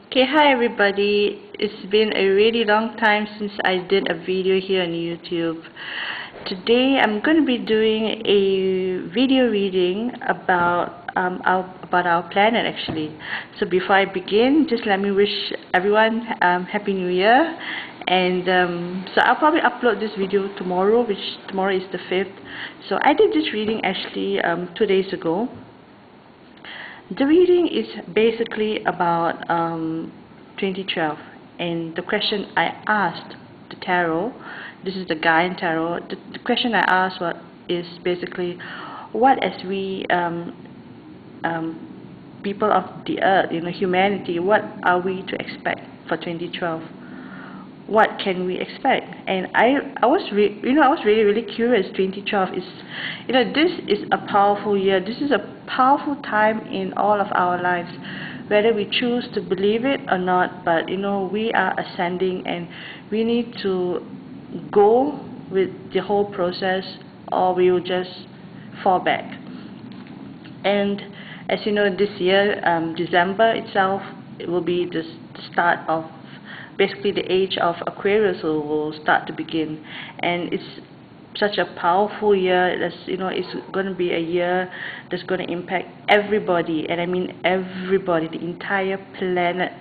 Okay, hi everybody. It's been a really long time since I did a video here on YouTube. Today I'm going to be doing a video reading about our planet actually. So before I begin, just let me wish everyone Happy New Year. And so I'll probably upload this video tomorrow, which tomorrow is the 5th. So I did this reading actually 2 days ago. The reading is basically about 2012, and the question I asked the tarot, this is the Gaian tarot, the question I asked is basically, what as we people of the earth, humanity, what are we to expect for 2012? What can we expect? And I was really curious. 2012 is, this is a powerful year. This is a powerful time in all of our lives, whether we choose to believe it or not. But we are ascending, and we need to go with the whole process, or we will just fall back. And as you know, this year, December itself, it will be the start of basically the age of Aquarius will start to begin, and it's such a powerful year. It's going to be a year that's going to impact everybody, and I mean everybody, the entire planet.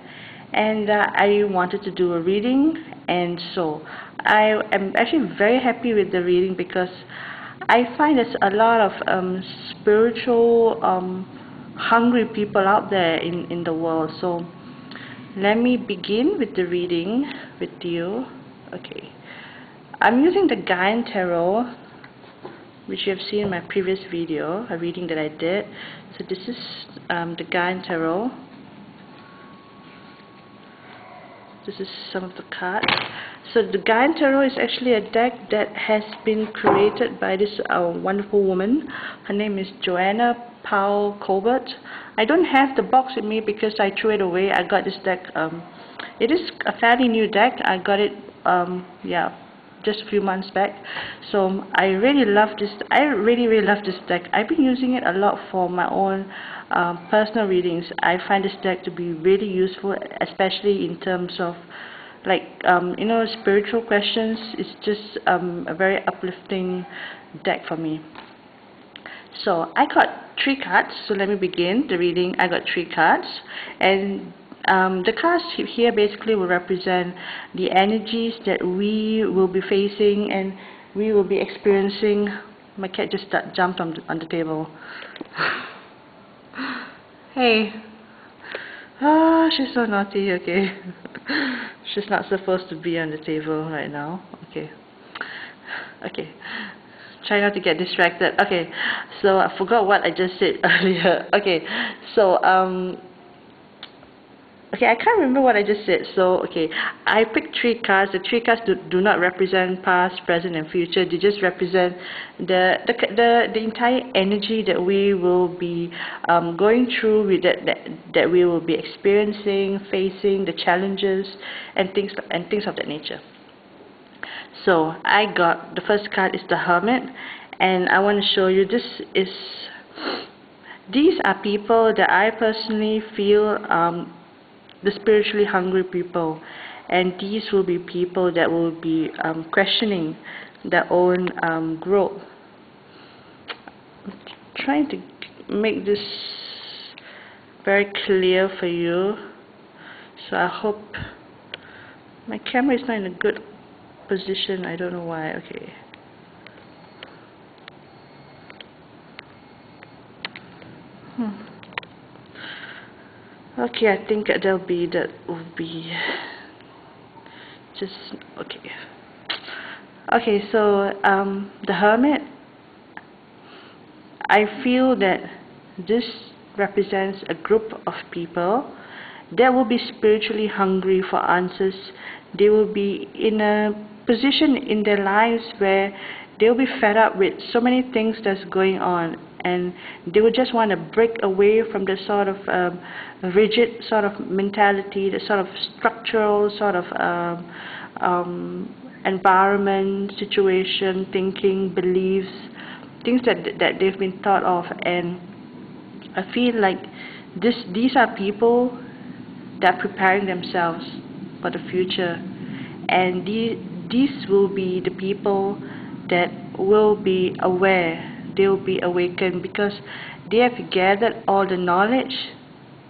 And I wanted to do a reading, and so I am actually very happy with the reading, because I find there's a lot of spiritual hungry people out there in the world. So let me begin with the reading with you. Okay, I'm using the Gaian tarot, which you have seen in my previous video, a reading that I did. So this is the Gaian tarot. This is some of the cards. So the Gaian tarot is actually a deck that has been created by this wonderful woman. Her name is Joanna Powell Colbert. I don't have the box with me because I threw it away. I got this deck. It is a fairly new deck. I got it, just a few months back. So I really love this. I really love this deck. I've been using it a lot for my own personal readings. I find this deck to be really useful, especially in terms of spiritual questions. It's just a very uplifting deck for me. So I got 3 cards, so let me begin the reading. I got 3 cards, and the cards here basically will represent the energies that we will be facing and we will be experiencing. My cat just jumped on the table. Hey. Oh, she's so naughty. Okay. She's not supposed to be on the table right now. Okay. Try not to get distracted. Okay, so I forgot what I just said earlier. Okay, so okay, I can't remember what I just said. So okay, I picked 3 cards. The 3 cards do not represent past, present, and future. They just represent the entire energy that we will be going through, with that we will be experiencing, facing, the challenges, and things of that nature. So I got, the first card is the Hermit, and I want to show you, these are people that I personally feel the spiritually hungry people, and these will be people that will be questioning their own growth. I'm trying to make this very clear for you, so I hope my camera is not in a good position. I don't know why. Okay. Okay, I think that will be just okay. Okay, so the Hermit, I feel that this represents a group of people that will be spiritually hungry for answers. They will be in a position in their lives where they'll be fed up with so many things that's going on, and they will just want to break away from the sort of rigid sort of mentality, the sort of structural sort of environment, situation, thinking, beliefs, things that they've been thought of. And I feel like these are people They're preparing themselves for the future, and these will be the people that will be aware. They will be awakened because they have gathered all the knowledge,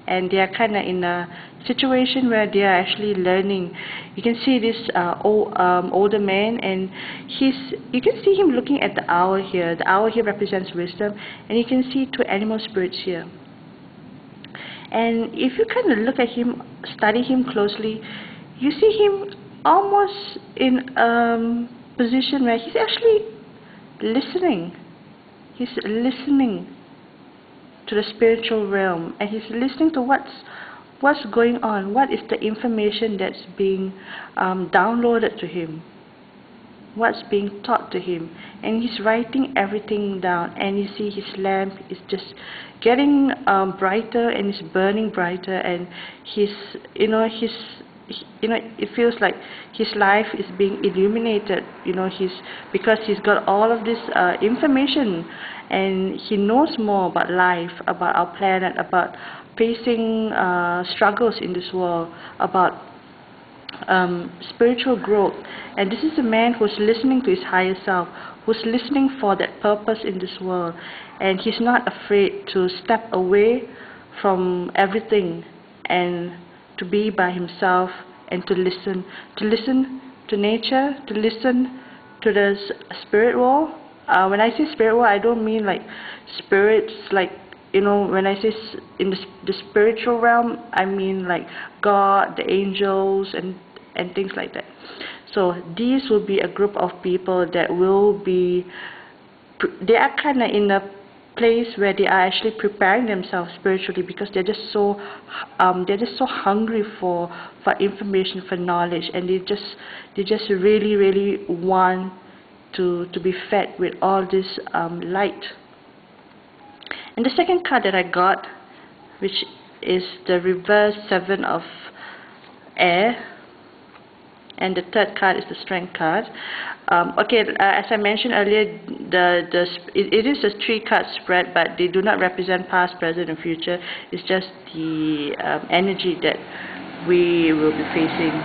and they are kind of in a situation where they are actually learning. You can see this older man, and you can see him looking at the owl here. The owl here represents wisdom, and you can see two animal spirits here. And if you kind of look at him, study him closely, you see him almost in a position where he's actually listening. He's listening to the spiritual realm, and he's listening to what's going on, what is the information that's being downloaded to him, what's being taught to him, and he's writing everything down. And you see his lamp is just getting brighter, and it's burning brighter, and it feels like his life is being illuminated, because he's got all of this information, and he knows more about life, about our planet, about facing struggles in this world, about spiritual growth. And this is a man who's listening to his higher self, who's listening for that purpose in this world, and he's not afraid to step away from everything and to be by himself, and to listen to nature, to listen to the spirit world. When I say spirit world, I don't mean like spirits, like, when I say in the spiritual realm, I mean like God, the angels, and things like that. So these will be a group of people that will be, they are kind of in a place where they are actually preparing themselves spiritually, because they're just so hungry for information, for knowledge, and they just really want to be fed with all this light. And the second card that I got, which is the reverse 7 of air, and the third card is the strength card. As I mentioned earlier, it is a 3-card spread, but they do not represent past, present, and future. It's just the energy that we will be facing.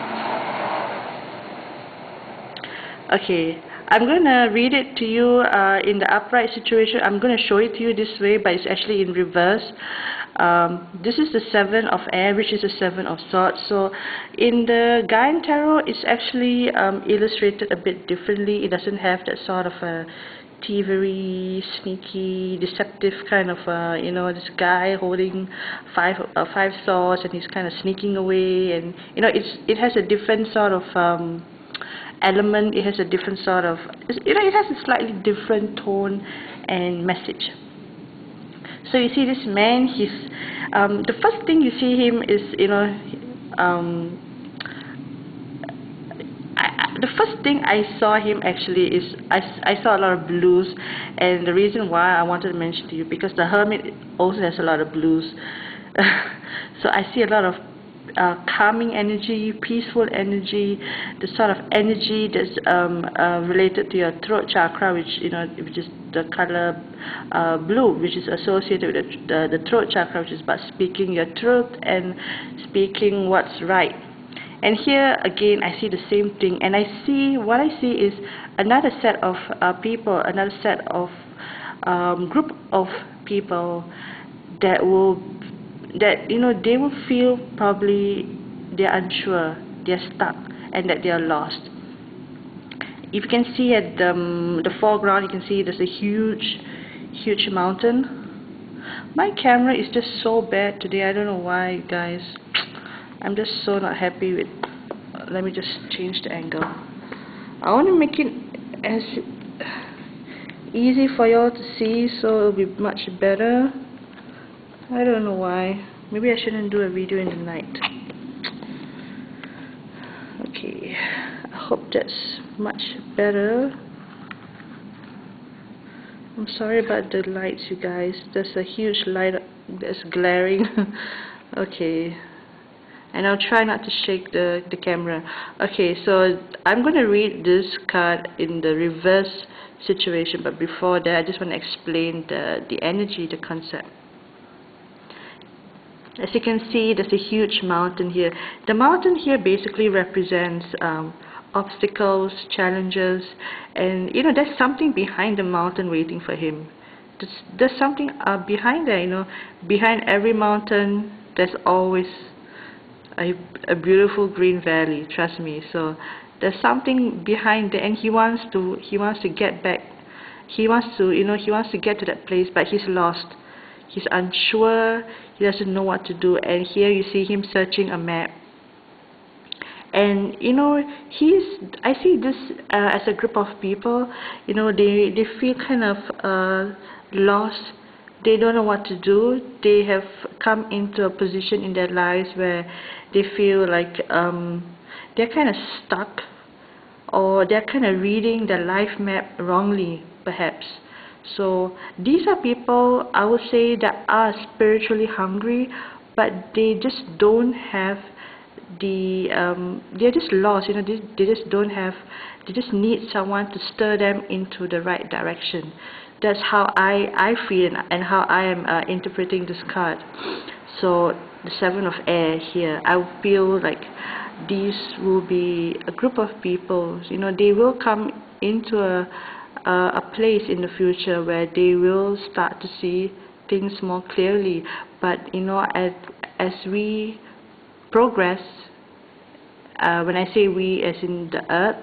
Okay, I'm going to read it to you in the upright situation. I'm going to show it to you this way, but it's actually in reverse. This is the 7 of air, which is the 7 of swords. So in the Gaian tarot, it's actually illustrated a bit differently. It doesn't have that sort of a thievery, sneaky, deceptive kind of this guy holding five swords, and he's kind of sneaking away, and it has a different sort of element. It has a different sort of, it has a slightly different tone and message. So you see this man, he's the first thing you see him is, the first thing I saw him actually is, I saw a lot of blues, and the reason why I wanted to mention to you, because the Hermit also has a lot of blues. So I see a lot of calming energy, peaceful energy, the sort of energy that's related to your throat chakra, which is the color blue, which is associated with the throat chakra, which is about speaking your truth and speaking what's right. And here again, I see the same thing, and what I see is another set of people, another set of group of people that they will feel probably they're unsure, they're stuck, and that they are lost. If you can see at the foreground, you can see there's a huge mountain. My camera is just so bad today. I don't know why, guys. I'm just so not happy with. Let me just change the angle. I want to make it as easy for y'all to see, so it'll be much better. I don't know why. Maybe I shouldn't do a video in the night. Okay, I hope that's much better. I'm sorry about the lights, you guys. There's a huge light that's glaring. Okay, and I'll try not to shake the camera. Okay, so I'm going to read this card in the reverse situation, but before that I just want to explain the energy, the concept. As you can see, there's a huge mountain here. The mountain here basically represents obstacles, challenges, and there's something behind the mountain waiting for him. There's something behind there. Behind every mountain, there's always a beautiful green valley. Trust me. So there's something behind there, and he wants to get back. He wants to get to that place, but he's lost. He's unsure. He doesn't know what to do. And here you see him searching a map. And I see this as a group of people. They feel kind of lost. They don't know what to do. They have come into a position in their lives where they feel like they're kind of stuck, or they're kind of reading their life map wrongly, perhaps. So these are people, I would say, that are spiritually hungry, but they just don't have they're just lost. They just don't have. They just need someone to stir them into the right direction. That's how I feel, and how I am interpreting this card. So the Seven of Air here, I feel like these will be a group of people. They will come into a place in the future where they will start to see things more clearly. But as we progress, when I say we, as in the earth,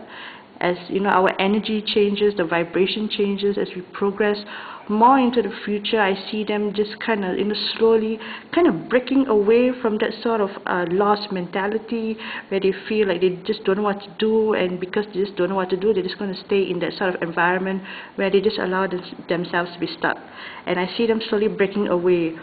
as our energy changes, the vibration changes, as we progress more into the future, I see them just kind of slowly kind of breaking away from that sort of lost mentality, where they feel like they just don't know what to do, and because they just don't know what to do, they're just going to stay in that sort of environment where they just allow themselves to be stuck. And I see them slowly breaking away.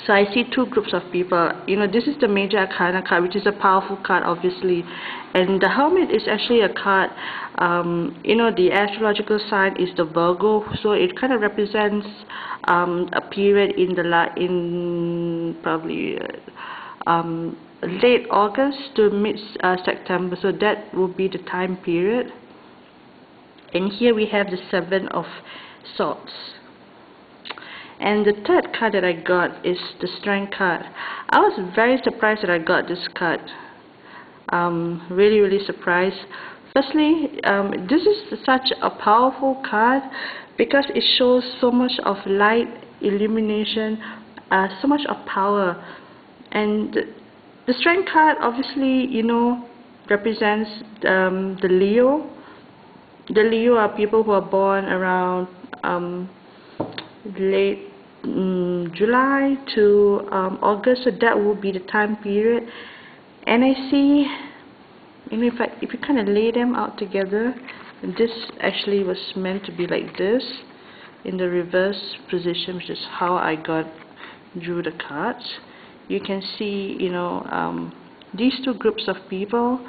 So I see two groups of people. This is the Major Arcana card, which is a powerful card, obviously. And the Hermit is actually a card, the astrological sign is the Virgo, so it kind of represents a period in probably late August to mid-September. So that will be the time period. And here we have the Seven of Swords. And the third card that I got is the Strength card. I was very surprised that I got this card. Really surprised. Firstly, this is such a powerful card because it shows so much of light, illumination, so much of power. And the Strength card, obviously, represents the Leo. The Leo are people who are born around late July to August, so that will be the time period. And I see, if you kind of lay them out together, this actually was meant to be like this in the reverse position, which is how I drew the cards. You can see, these two groups of people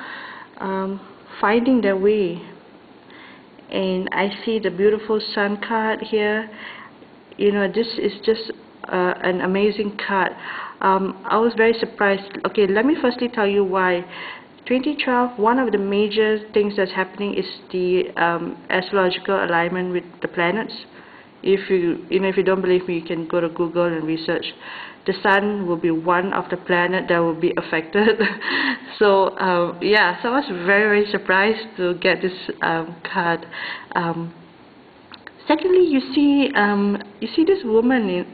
finding their way. And I see the beautiful Sun card here. This is just an amazing card. I was very surprised. Okay, let me firstly tell you why. 2012, one of the major things that's happening is the astrological alignment with the planets. If you don't believe me, you can go to Google and research. The Sun will be one of the planets that will be affected. So yeah, so I was very surprised to get this card. Secondly, you see this woman.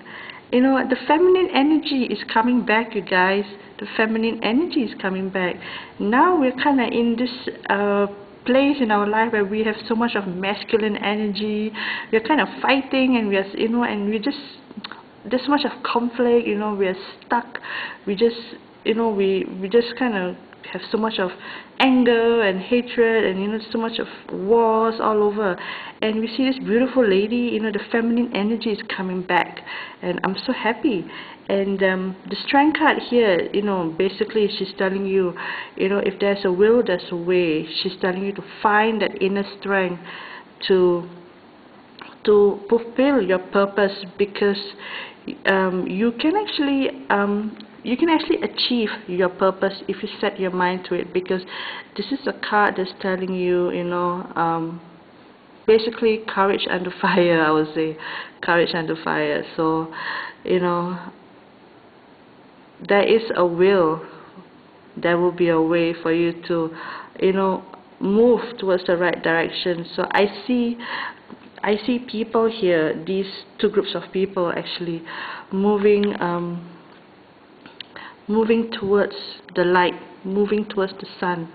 The feminine energy is coming back, you guys. The feminine energy is coming back. Now we're kind of in this place in our life where we have so much of masculine energy. We're kind of fighting, and there's so much of conflict. We're stuck. We just kind of have so much of anger and hatred, and so much of wars all over. And we see this beautiful lady. The feminine energy is coming back, and I'm so happy. And the Strength card here, basically she's telling you, if there's a will, there's a way. She's telling you to find that inner strength to fulfill your purpose, because you can actually achieve your purpose if you set your mind to it. Because this is a card that's telling you, basically courage under fire. I would say courage under fire. So there is a will, there will be a way for you to, you know, move towards the right direction. So I see people here, these two groups of people actually moving moving towards the light, moving towards the sun.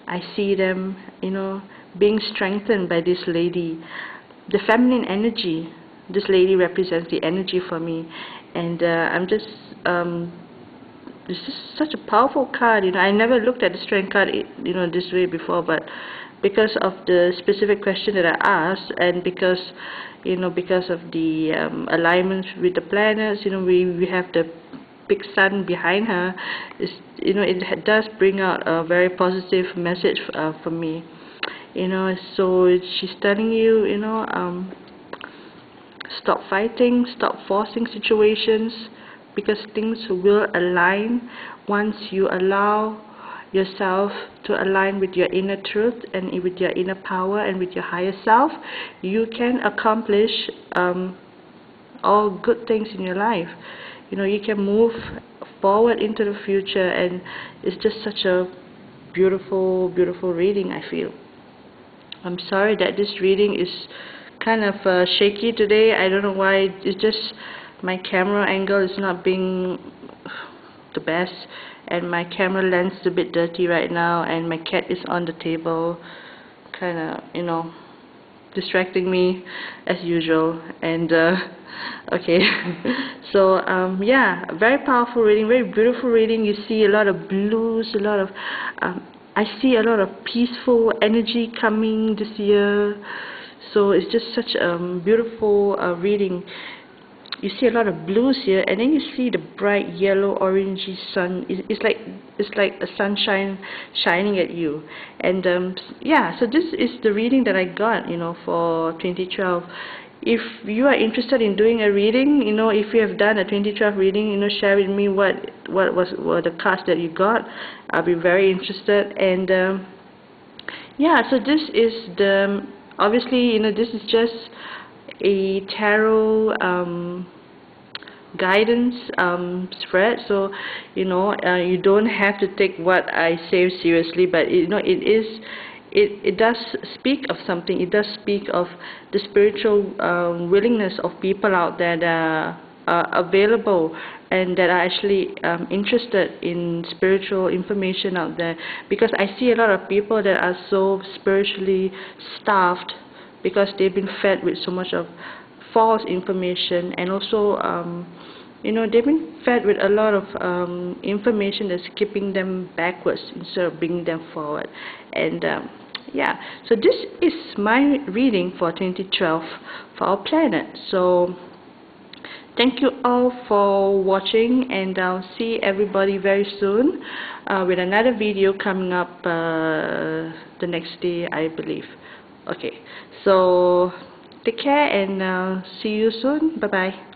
I see them, you know, being strengthened by this lady. The feminine energy, this lady represents the energy for me, and I'm just this is such a powerful card. You know, I never looked at the strength card, you know, this way before, but because of the specific question that I asked, and because, you know, because of the alignments with the planets, you know, we have the big sun behind her, is, you know, it does bring out a very positive message for me. You know, so she's telling you, you know, stop fighting, stop forcing situations, because things will align once you allow yourself to align with your inner truth and with your inner power and with your higher self. You can accomplish all good things in your life. You know, you can move forward into the future, and it's just such a beautiful, beautiful reading, I feel. I'm sorry that this reading is kind of shaky today. I don't know why. It's just my camera angle is not being the best, and my camera lens is a bit dirty right now, and my cat is on the table, kind of, you know, distracting me as usual. And okay, so yeah, very powerful reading, very beautiful reading. You see a lot of blues, a lot of I see a lot of peaceful energy coming this year. So it's just such a beautiful reading. You see a lot of blues here, and then you see the bright yellow orangey sun. It's like a sunshine shining at you. And yeah, so this is the reading that I got, you know, for 2012. If you are interested in doing a reading, you know, if you have done a 2012 reading, you know, share with me what were the cards that you got. I'll be very interested. And yeah, so this is the, obviously, you know, this is just a tarot guidance spread, so, you know, you don't have to take what I say seriously, but, you know, it does speak of something. It does speak of the spiritual willingness of people out there that are available and that are actually interested in spiritual information out there, because I see a lot of people that are so spiritually starved because they've been fed with so much of false information, and also you know, they've been fed with a lot of information that's keeping them backwards instead of bringing them forward. And yeah, so this is my reading for 2012 for our planet. So thank you all for watching, and I'll see everybody very soon with another video coming up the next day, I believe. Okay, so take care, and see you soon. Bye bye.